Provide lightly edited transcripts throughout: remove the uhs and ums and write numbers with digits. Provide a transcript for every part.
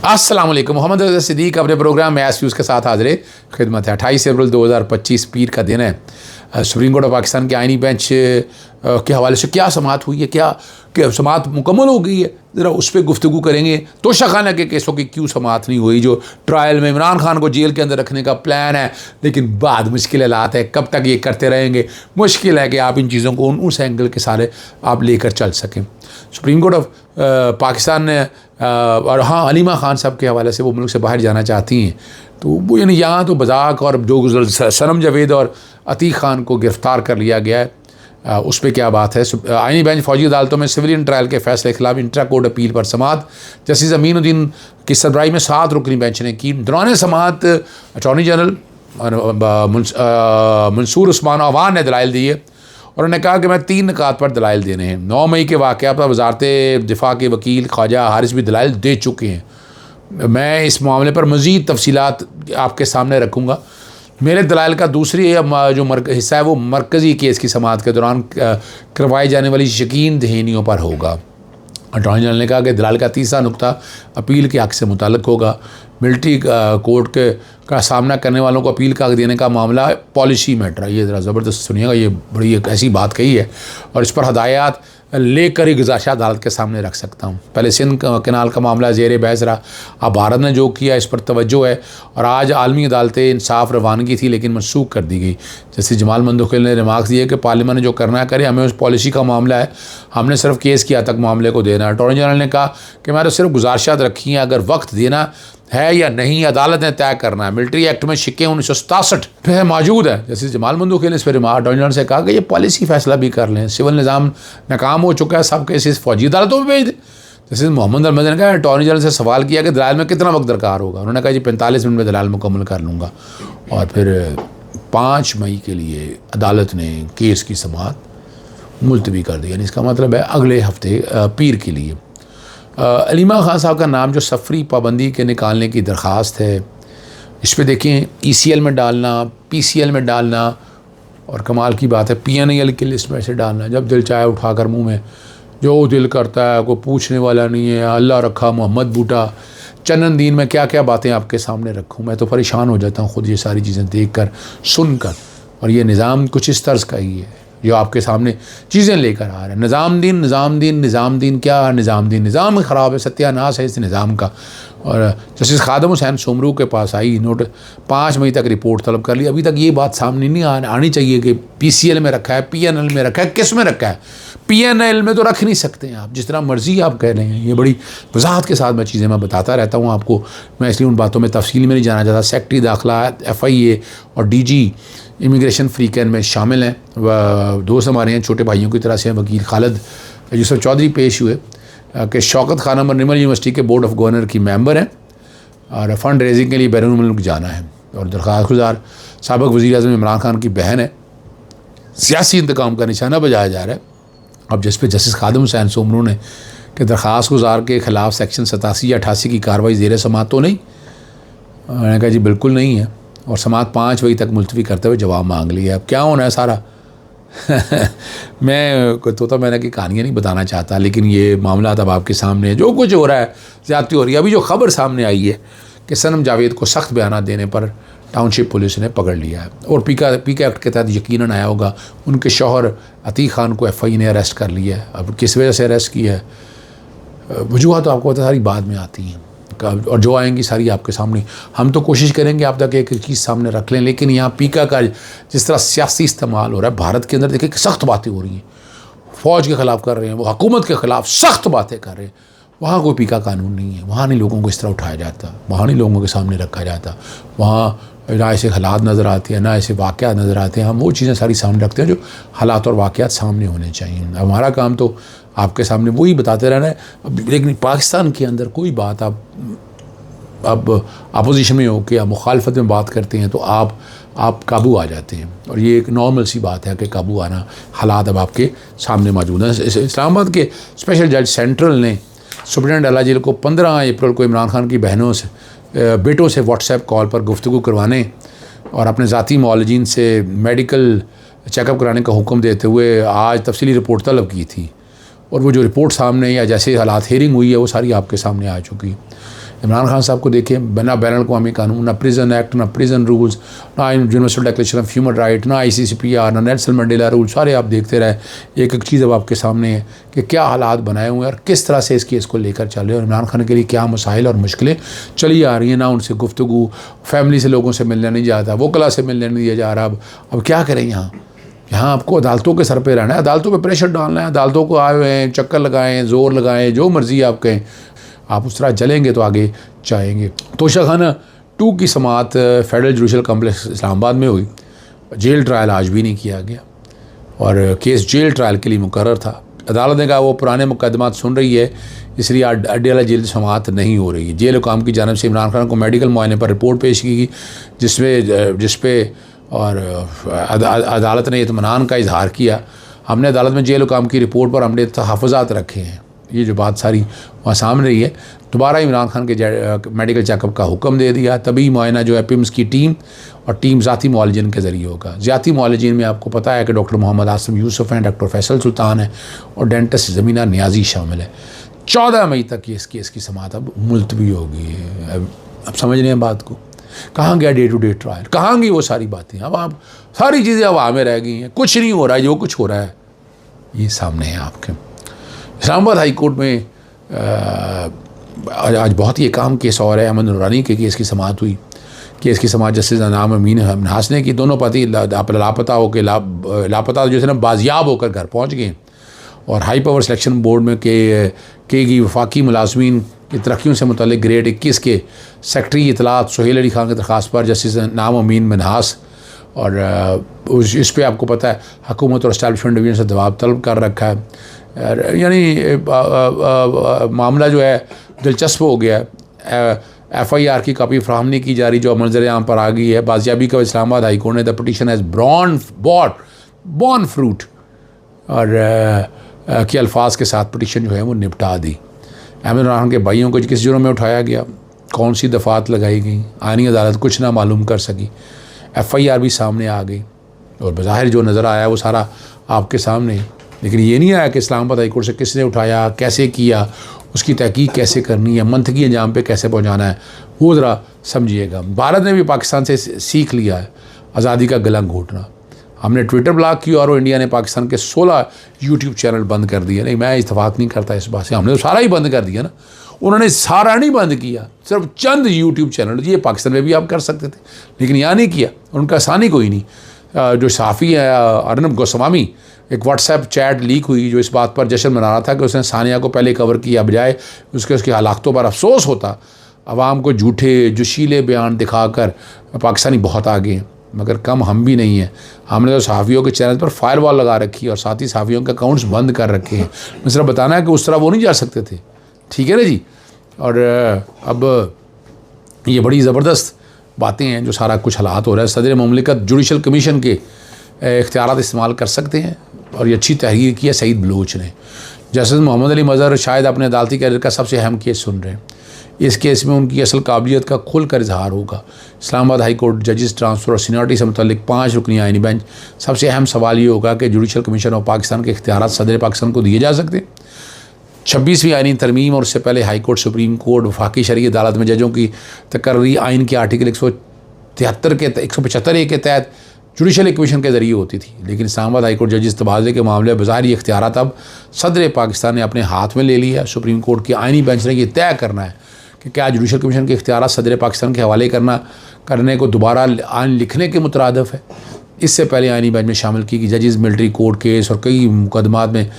अस्सलाम वालेकुम। मोहम्मद रज़ा सिद्दीक अपने प्रोग्राम में एस के साथ हाजिर खिदमत है। 28 अप्रैल 2025 पीर का दिन है। सुप्रीम कोर्ट ऑफ पाकिस्तान के आइनी बेंच के हवाले से क्या समाअत हुई है, क्या समाअत मुकम्मल हो गई है, ज़रा उस पर गुफ्तगू करेंगे। तोशा खाना के केसों की क्यों समाअत नहीं हुई, जो ट्रायल में इमरान खान को जेल के अंदर रखने का प्लान है, लेकिन बाद मुश्किल हालात है, कब तक ये करते रहेंगे। मुश्किल है कि आप इन चीज़ों को उस एंगल के सारे आप लेकर चल सकें। सुप्रीम कोर्ट ऑफ पाकिस्तान ने और हाँ, हलीमा खान साहब के हवाले से वो मुल्क से बाहर जाना चाहती हैं, तो वो यानी यहाँ तो मजाक, और जो सनम जावेद और अतीक खान को गिरफ़्तार कर लिया गया है, उस पर क्या बात है। आइनी बेंच फौजी अदालतों में सिविलियन ट्रायल के फैसले के खिलाफ इंट्रा कोर्ट अपील पर समाअत जस्टिस अमीनुद्दीन की सरबराही में 7 रुकनी बेंच ने की। दौरान समाअत अटॉर्नी जनरल मंसूर उस्मान अवान ने दलाइल दिए और उन्होंने कहा कि मैं 3 निकात पर दलाइल देने हैं। 9 मई के वाक़या पर वज़ारत दिफ़ा के वकील ख्वाजा हारिस भी दलाइल दे चुके हैं। मैं इस मामले पर मज़ीद तफसीलात आपके सामने रखूँगा। मेरे दलाइल का दूसरी जो हिस्सा है वो मरकज़ी केस की समाअत के दौरान करवाई जाने वाली यकीन दहानियों पर होगा। अटॉर्नी जनरल ने कहा कि दलाल का तीसरा नुक्ता अपील के हक़ से मुताल्लिक़ होगा। मिलिट्री कोर्ट का सामना करने वालों को अपील का हक़ देने का मामला पॉलिसी मैटर है। ये ज़रा ज़बरदस्त सुनिएगा, ये बड़ी एक ऐसी बात कही है और इस पर हदायत लेकर ही गुज़ारिश अदालत के सामने रख सकता हूँ। पहले सिंध कनाल का मामला ज़ेर बहस रहा, अब भारत ने जो किया इस पर तवज्जो है और आज आलमी अदालत इंसाफ रवानगी थी लेकिन मनसूख कर दी गई। जैसे जमाल मंदोखिल ने रिमार्क्स दिए कि पार्लियामेंट ने जो करना है करे, हमें उस पॉलिसी का मामला है, हमने सिर्फ केस की हद तक मामले को देना है। अटॉर्नी जनरल ने कहा कि मैंने सिर्फ गुजारिशात रखी हैं, अगर वक्त देना है या नहीं अदालत ने तय करना है। मिलिट्री एक्ट में शिक्के 1967 पे मौजूद है। जैसे जमाल मंदोखिल ने इस पर अटॉर्नी जनरल से कहा कि ये पॉलिसी फैसला भी कर लें, सिविल निज़ाम नाकाम हो चुका है, सब केसेस फौजी अदालतों में भेज दें। जैसे मोहम्मद अहमद ने कहा, अटॉर्नी जनरल से सवाल किया कि दलाल में कितना वक्त दरकार होगा, उन्होंने कहा जी 45 मिनट में दलाल मुकम्मल कर लूँगा। और फिर 5 मई के लिए अदालत ने केस की समाअत मुलतवी कर दी, यानी इसका मतलब है अगले हफ्ते पीर के लिए। हलीमा खान साहब का नाम जो सफरी पाबंदी के निकालने की दरख्वास्त है, इस पर देखें ECL में डालना, PCL में डालना और कमाल की बात है PNL की लिस्ट में से डालना। जब दिल चाहे उठाकर मुंह में जो दिल करता है, कोई पूछने वाला नहीं है। अल्लाह रखा मोहम्मद बूटा चंदन दीन में क्या क्या बातें आपके सामने रखूँ, मैं तो परेशान हो जाता हूँ खुद ये सारी चीज़ें देख कर सुन कर। और ये निज़ाम कुछ इस तर्ज का ही है जो आपके सामने चीज़ें लेकर आ रहे हैं। निज़ाम दीन क्या निज़ाम ख़राब है, सत्यानाश है इस निज़ाम का। और जस्टिस खादम हुसैन सोमरू के पास आई, नोट 5 मई तक रिपोर्ट तलब कर ली। अभी तक ये बात सामने नहीं आनी चाहिए कि PCL में रखा है, PNL में रखा है, किस में रखा है। PNL में तो रख नहीं सकते हैं आप, जिस तरह मर्ज़ी आप कह रहे हैं। ये बड़ी वजाहत के साथ मैं चीज़ें मैं बताता रहता हूँ आपको, मैं इसलिए उन बातों में तफसील में नहीं जाना चाहता। सेक्रेटरी दाखिला FIA और DG इमिग्रेशन फ्री कैन में शामिल हैं। वह दोस्त हमारे हैं, छोटे भाइयों की तरह से हैं। वकील खालिद यूसुफ चौधरी पेश हुए कि शौकत खानम और निर्मल यूनिवर्सिटी के बोर्ड ऑफ गवर्नर की मेंबर हैं और फ़ंड रेजिंग के लिए बैरून मुल्क जाना है। और दरख्वास्त गुजार साबिक़ वज़ीर-ए-आज़म इमरान खान की बहन है। सियासी इंतकाम का निशाना बजाया जा रहा है। अब जिस पर जस्टिस खादम हुसैन सोमरू ने कि दरख्वास्त गुजार के ख़िलाफ़ सेक्शन 87 या 88 की कार्रवाई ज़ेर समाअत तो नहीं, उन्होंने कहा जी बिल्कुल नहीं है और समाअत 5 मई तक मुलतवी करते हुए जवाब मांग लिया। अब क्या होना है सारा मैं तो मैंने की कहानियाँ नहीं बताना चाहता, लेकिन ये मामला अब आपके सामने जो कुछ हो रहा है, ज़्यादती हो रही है। अभी जो खबर सामने आई है कि सनम जावेद को सख्त बयान देने पर टाउनशिप पुलिस ने पकड़ लिया है और पीका एक्ट के तहत यकीनन आया होगा उनके शौहर अतीक खान को FI ने अरेस्ट कर लिया है। अब किस वजह से अरेस्ट किया है, वजूहत तो आपको सारी बाद में आती हैं और जो आएंगी सारी आपके सामने। हम तो कोशिश करेंगे आप तक एक चीज़ सामने रख लें, लेकिन यहाँ पीका का जिस तरह सियासी इस्तेमाल हो रहा है भारत के अंदर, देखिए सख्त बातें हो रही हैं, फ़ौज के ख़िलाफ़ कर रहे हैं, वो हुकूमत के ख़िलाफ़ सख्त बातें कर रहे हैं। वहाँ कोई पीका कानून नहीं है, वहाँ नहीं लोगों को इस तरह उठाया जाता, वहाँ नहीं लोगों के सामने रखा जाता, वहाँ ना ऐसे हालात नज़र आते हैं, ना ऐसे वाक़यात नज़र आते हैं। हम वो चीज़ें सारी सामने रखते हैं जो हालात और वाक़यात सामने होने चाहिए। हमारा काम तो आपके सामने वही बताते रहना है। लेकिन पाकिस्तान के अंदर कोई बात आप अब अपोजिशन में हो के या मुखालफत में बात करते हैं तो आप काबू आ जाते हैं, और ये एक नॉर्मल सी बात है कि काबू आना। हालात अब आपके सामने मौजूद हैं। इस्लामाबाद के स्पेशल जज सेंट्रल ने सुप्रीटेंडेंट अला जेल को 15 अप्रैल को इमरान खान की बेटों से व्हाट्सएप कॉल पर गुफ्तगू करवाने और अपने ज़ाती मौलजीन से मेडिकल चेकअप कराने का हुक्म देते हुए आज तफसीली रिपोर्ट तलब की थी। और वो जो रिपोर्ट सामने या जैसे हालात हेयरिंग हुई है वो सारी आपके सामने आ चुकी। इमरान खान साहब को देखें, ना बैन अवी कानून, ना प्रिजन एक्ट, ना प्रिजन रूल्स, ना universal declaration of human right, ना ICCPR, ना नेल्सन मंडेला रूल, सारे आप देखते रहे। एक एक चीज़ अब आपके सामने है कि क्या हालात बनाए हुए हैं और किस तरह से इस केस को लेकर चल रहे हैं और इमरान खान के लिए क्या मसाइल और मुश्किलें चली आ रही हैं। ना उनसे गुफ्तगू, फैमिली से लोगों से मिलने नहीं जाता, वकला से मिलने नहीं दिया जा रहा। अब क्या करें यहाँ आपको अदालतों के सर पे रहना है, अदालतों पे प्रेशर डालना है, अदालतों को आए हुए हैं, चक्कर लगाएं, जोर लगाएं, जो मर्ज़ी आप कहें, आप उस तरह चलेंगे तो आगे जाएंगे। तोशाखाना 2 की समाअत फेडरल जुडिशल कॉम्प्लेक्स इस्लामाबाद में हुई। जेल ट्रायल आज भी नहीं किया गया और केस जेल ट्रायल के लिए मुकर्रर था। अदालत ने कहा वो पुराने मुकदमात सुन रही है, इसलिए अड्डे जेल समाअत नहीं हो रही है। जेल हुकाम की जानिब से इमरान खान को मेडिकल मुआयने पर रिपोर्ट पेश की गई, जिस पे और अदालत ने इत्मीनान का इजहार किया। हमने अदालत में जेल हुकाम की रिपोर्ट पर हमने तहफ़्फ़ुज़ात रखे हैं। ये जो बात सारी वहाँ सामने रही है, दोबारा इमरान खान के मेडिकल चेकअप का हुक्म दे दिया। तभी मुआयना जो है पिम्स की टीम और टीम ज़ाती मुआलजिन के ज़रिए होगा। ज़ाती मुआलजिन में आपको पता है कि डॉक्टर मोहम्मद आसिम यूसुफ हैं, डॉक्टर फैसल सुल्तान है और डेंटिस्ट ज़मीना नियाज़ी शामिल है। 14 मई तक ये इस केस की समाअत अब मुलतवी हो गई है। अब समझ रहे हैं बात को, कहाँ गया डे टू डे ट्रायल, कहाँ गई वो सारी बातें। अब आप सारी चीज़ें हवा में रह गई हैं, कुछ नहीं हो रहा है, जो कुछ हो रहा है ये सामने है आपके। इस्लामाबाद हाई कोर्ट में आज बहुत ही एक अहम केस और है, अहमद नूरानी के केस की समाअत हुई। केस की समाअत जस्टिस अनाम अमीन मिन्हास ने की। दोनों पति लापता होकर लापता जो है ना बाजियाब होकर घर पहुँच गए और हाई पावर सिलेक्शन बोर्ड में के वफाकी मुलाजमीन की तरक्कियों से मुतल्लिक ग्रेड 21 के सेक्रेटरी इतलात सुहेल अली खान की दरख्वास्त पर जस्टिस नाम अमीन मिन्हास और इस पर आपको पता है हुकूमत और एस्टैब्लिशमेंट डिवीज़न से दबाव तलब कर रखा है। यानी मामला जो है दिलचस्प हो गया है। FIR की कापी फ्राहम नहीं की जा रही, जो मंजर आम पर आ गई है। बाजियाबी का इस्लामाबाद हाई कोर्ट ने the petition as born fruit और के अल्फाज के साथ पिटीशन जो है वो निपटा दी। अहमद खान के भाइयों को किस जुर्म में उठाया गया, कौन सी दफ़ात लगाई गई, आईनी अदालत कुछ ना मालूम कर सकी। FIR भी सामने आ गई और बज़ाहिर जो नज़र आया वो सारा आपके सामने, लेकिन ये नहीं आया कि इस्लामाबाद हाई कोर्ट से किसने उठाया, कैसे किया, उसकी तहकीक कैसे करनी है, मंतकी अंजाम पे कैसे पहुंचाना है, वो ज़रा समझिएगा। भारत ने भी पाकिस्तान से सीख लिया है आज़ादी का गला घोटना। हमने ट्विटर ब्लॉक किया और इंडिया ने पाकिस्तान के 16 YouTube चैनल बंद कर दिए। नहीं, मैं इत्तेफाक नहीं करता इस बात से, हमने तो सारा ही बंद कर दिया ना। उन्होंने सारा नहीं बंद किया, सिर्फ चंद YouTube चैनल, ये पाकिस्तान में भी आप कर सकते थे, लेकिन यहाँ नहीं किया। उनका आसानी कोई नहीं। जो सहाफ़ी है अर्नब गोस्वामी, एक WhatsApp चैट लीक हुई जो इस बात पर जश्न मना रहा था कि उसने सानिया को पहले कवर किया, बजाय उसकी हलाकतों पर अफसोस होता। आवाम को झूठे जोशीले बयान दिखाकर पाकिस्तानी बहुत आगे हैं, मगर कम हम भी नहीं हैं। हमने तो सहाफ़ियों के चैनल पर फायरवॉल लगा रखी है और साथ ही सहाफ़ियों के अकाउंट्स बंद कर रखे हैं। मैं सिर्फ बताना है कि उस तरह वो नहीं जा सकते थे, ठीक है ना जी। और अब ये बड़ी ज़बरदस्त बातें हैं जो सारा कुछ हालात हो रहा है। सदर मुमलिकत जुडिशल कमीशन के इख्तियारात इस्तेमाल कर सकते हैं और ये अच्छी तहरीर की है सईद बलोच ने। जस्टिस मोहम्मद अली मज़हर शायद अपने अदालती कैरियर का सबसे अहम केस सुन रहे हैं। इस केस में उनकी असल काबिलियत का खुल कर इजहार होगा। इस्लामाबाद हाई कोर्ट जजेस ट्रांसफ़र और सीनियरिटी से मुतल्लिक 5 रुकनी आईनी बेंच। सबसे अहम सवाल ये होगा कि जुडिशल कमीशन ऑफ पाकिस्तान के इख्तियारात सदर पाकिस्तान को दिए जा सकते हैं। 26वीं आईनी तरमीम और उससे पहले हाई कोर्ट, सुप्रीम कोर्ट, वफाकी शरई अदालत में जजों की तकर्री आइन के आर्टिकल 175 के तहत जुडिशल कमीशन के ज़रिए होती थी, लेकिन इस्लामाबाद हाई कोर्ट जजेस तबादले के मामले बज़ाहिर इख्तियारात अब सदर पाकिस्तान ने अपने हाथ में ले लिया। सुप्रीम कोर्ट की आइनी बेंच ने यह तय करना है कि क्या जुडिशल कमीशन के इख्तियारात सदर पाकिस्तान के हवाले करने को दोबारा आइन लिखने के मुतरादिफ है। इससे पहले आइनी बेंच में शामिल की गई जजेस मिलिट्री कोर्ट केस और कई मुकदमात में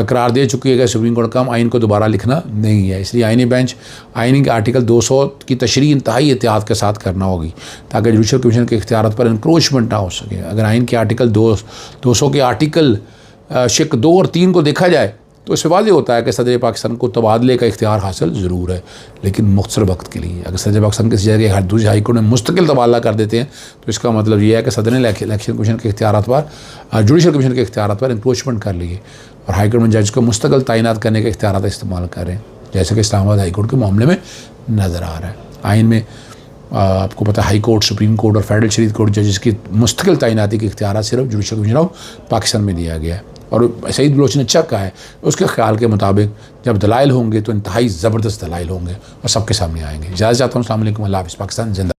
करार दे चुकी है कि सुप्रीम कोर्ट का आइन को दोबारा लिखना नहीं है। इसलिए आइनी बेंच आइनी के आर्टिकल 200 की तशरीह इंतहाई एहतियात के साथ करना होगी ताकि जुडिशल कमीशन के इख्तियारात पर इंक्रोचमेंट ना हो सके। अगर आइन के आर्टिकल 200 के आर्टिकल शिक 2 और 3 को देखा जाए तो इससे वाज़ेह होता है कि सदर पाकिस्तान को तबादले का इख्तियार हासिल ज़रूर है, लेकिन मुख्तसर वक्त के लिए। अगर सदर पाकिस्तान किसी जगह हर दूसरे हाई कोर्ट में मुस्तकिल तबादला कर देते हैं तो इसका मतलब ये है कि सदर ने इलेक्शन कमीशन के इख्तियारात पर जुडिशल कमीशन के इख्तियारात पर इंक्रोचमेंट कर लिए और हाई कोर्ट में जज को मुस्तकिल तैनात करने के इख्तियारात इस्तेमाल कर रहे हैं, जैसे कि इस्लामाबाद हाई कोर्ट के मामले में नज़र आ रहा है। आइन में आपको पता है हाई कोर्ट, सुप्रीम कोर्ट और फेडरल शरीयत कोर्ट जजेस की मुस्तकिल तैनाती के इख्तियारात सिर्फ जुडिशल कमीशन ऑफ पाकिस्तान में दिया गया है। और सईद बलोच ने अच्छा कहा है, उसके ख्याल के मुताबिक जब दलाइल होंगे तो इंतहाई ज़बरदस्त दलाइल होंगे और सबके सामने आएंगे। इजाज़त चाहता हूँ। अस्सलाम वालेकुम। अल्लाह हाफ़िज़। पाकिस्तान जिंदा।